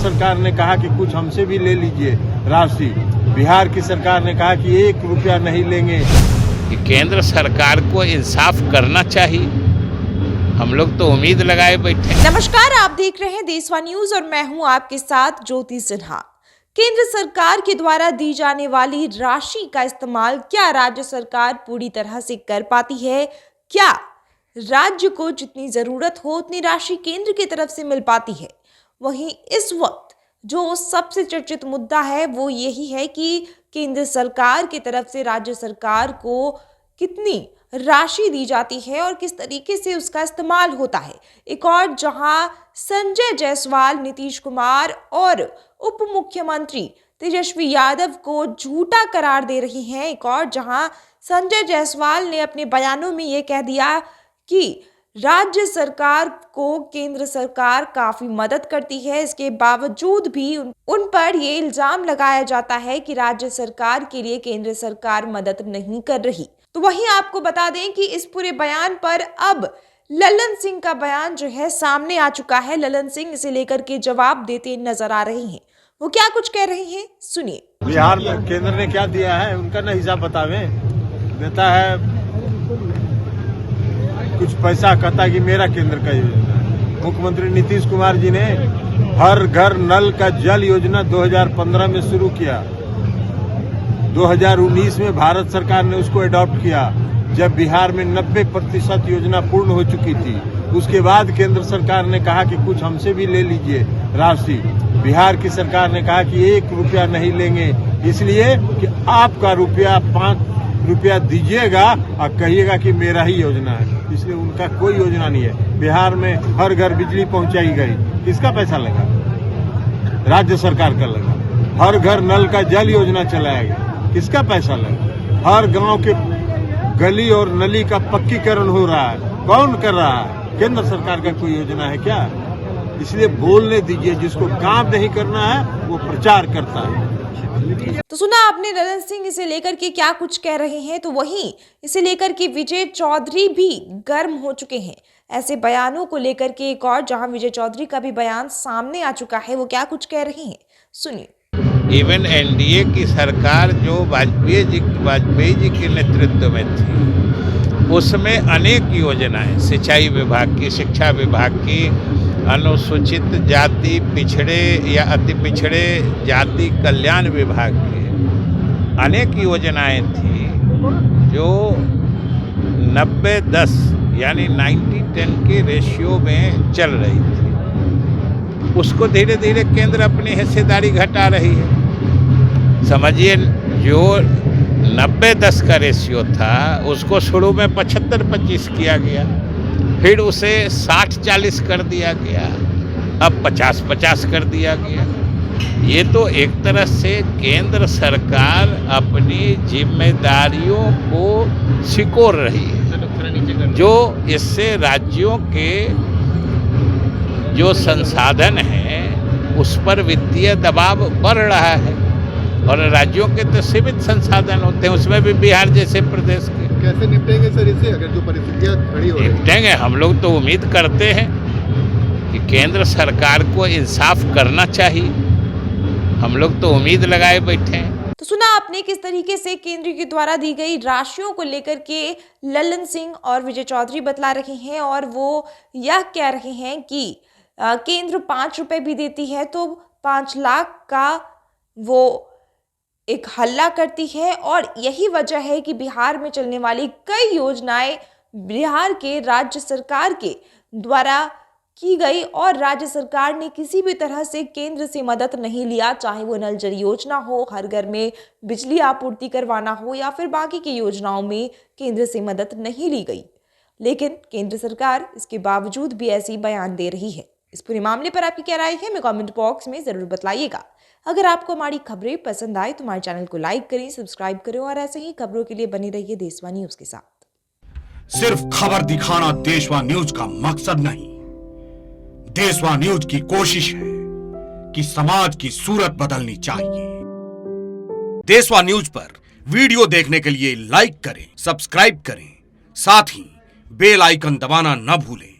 सरकार ने कहा कि कुछ हमसे भी ले लीजिए राशि। बिहार की सरकार ने कहा कि 1 रुपया नहीं लेंगे। कि केंद्र सरकार को इंसाफ करना चाहिए, हम लोग तो उम्मीद लगाए बैठे। नमस्कार, आप देख रहे हैं देशवा न्यूज और मैं हूं आपके साथ ज्योति सिन्हा। केंद्र सरकार के द्वारा दी जाने वाली राशि का इस्तेमाल क्या राज्य सरकार पूरी तरह से कर पाती है? क्या राज्य को जितनी जरूरत हो उतनी राशि केंद्र की तरफ से मिल पाती है? वहीं इस वक्त जो सबसे चर्चित मुद्दा है वो यही है कि केंद्र सरकार की तरफ से राज्य सरकार को कितनी राशि दी जाती है और किस तरीके से उसका इस्तेमाल होता है। एक और जहां संजय जायसवाल, नीतीश कुमार और उप मुख्यमंत्री तेजस्वी यादव को झूठा करार दे रही हैं। एक और जहां संजय जायसवाल ने अपने बयानों में ये कह दिया कि राज्य सरकार को केंद्र सरकार काफी मदद करती है, इसके बावजूद भी उन पर ये इल्जाम लगाया जाता है कि राज्य सरकार के लिए केंद्र सरकार मदद नहीं कर रही। तो वहीं आपको बता दें कि इस पूरे बयान पर अब ललन सिंह का बयान जो है सामने आ चुका है। ललन सिंह इसे लेकर के जवाब देते नजर आ रहे हैं। वो क्या कुछ कह रहे हैं, सुनिए। बिहार में केंद्र ने क्या दिया है उनका ना हिसाब बतावे। देता है कुछ पैसा, कहता कि मेरा केंद्र का योजना है। मुख्यमंत्री नीतीश कुमार जी ने हर घर नल का जल योजना 2015 में शुरू किया। 2019 में भारत सरकार ने उसको अडॉप्ट किया, जब बिहार में 90% योजना पूर्ण हो चुकी थी। उसके बाद केंद्र सरकार ने कहा कि कुछ हमसे भी ले लीजिए राशि। बिहार की सरकार ने कहा कि 1 रुपया नहीं लेंगे, इसलिए कि आपका रुपया 5 रुपया दीजिएगा और कहिएगा कि मेरा ही योजना है। इसलिए उनका कोई योजना नहीं है। बिहार में हर घर बिजली पहुंचाई गई, किसका पैसा लगा? राज्य सरकार का लगा। हर घर नल का जल योजना चलाया गया, किसका पैसा लगा? हर गांव के गली और नली का पक्कीकरण हो रहा है, कौन कर रहा है? केंद्र सरकार का कोई योजना है क्या? इसलिए बोलने दीजिए, जिसको काम नहीं करना है वो प्रचार करता है। तो सुना आपने ललन सिंह इसे लेकर के क्या कुछ कह रहे हैं। तो वहीं इसे लेकर के विजय चौधरी भी गर्म हो चुके हैं ऐसे बयानों को लेकर के। एक और जहां विजय चौधरी का भी बयान सामने आ चुका है, वो क्या कुछ कह रहे हैं, सुनिए। इवन एनडीए की सरकार जो वाजपेयी जी के नेतृत्व में थी, उसमें अनेक योजनाएं, सिंचाई विभाग की, शिक्षा विभाग की, अनुसूचित जाति, पिछड़े या अति पिछड़े जाति कल्याण विभाग की अनेक योजनाएं थी जो 90-10 यानी 90-10 के रेशियो में चल रही थी। उसको धीरे धीरे केंद्र अपनी हिस्सेदारी घटा रही है। समझिए, जो 90-10 का रेशियो था उसको शुरू में 75-25 किया गया, फिर उसे 60-40 कर दिया गया, अब 50-50 कर दिया गया। ये तो एक तरह से केंद्र सरकार अपनी जिम्मेदारियों को सिकोड़ रही है, जो इससे राज्यों के जो संसाधन हैं उस पर वित्तीय दबाव बढ़ रहा है। और राज्यों के तो सीमित संसाधन होते हैं, उसमें भी बिहार जैसे प्रदेश के। कैसे निपटेंगे सर इससे, अगर जो परिस्थितियां खड़ी हो रही हैं? निपटेंगे, हम लोग तो उम्मीद करते हैं कि केंद्र सरकार को इंसाफ करना चाहिए, हम लोग तो उम्मीद लगाए बैठे हैं। तो सुना आपने किस तरीके से केंद्र के द्वारा दी गई राशियों को लेकर के ललन सिंह और विजय चौधरी बतला रहे हैं। और वो यह कह रहे हैं कि केंद्र 5 रुपए भी देती है तो 5 लाख का वो एक हल्ला करती है। और यही वजह है कि बिहार में चलने वाली कई योजनाएं बिहार के राज्य सरकार के द्वारा की गई और राज्य सरकार ने किसी भी तरह से केंद्र से मदद नहीं लिया, चाहे वो नल जल योजना हो, हर घर में बिजली आपूर्ति करवाना हो या फिर बाकी की योजनाओं में केंद्र से मदद नहीं ली गई। लेकिन केंद्र सरकार इसके बावजूद भी ऐसी बयान दे रही है। इस पूरे मामले पर आपकी क्या राय है, हमें कमेंट बॉक्स में जरूर बताइएगा। अगर आपको हमारी खबरें पसंद आए तो हमारे चैनल को लाइक करें, सब्सक्राइब करें और ऐसे ही खबरों के लिए बने रहिए देशवा न्यूज के साथ। सिर्फ खबर दिखाना देशवा न्यूज का मकसद नहीं, देशवा न्यूज की कोशिश है कि समाज की सूरत बदलनी चाहिए। देशवा न्यूज पर वीडियो देखने के लिए लाइक करें, सब्सक्राइब करें, साथ ही बेल आइकन दबाना न भूलें।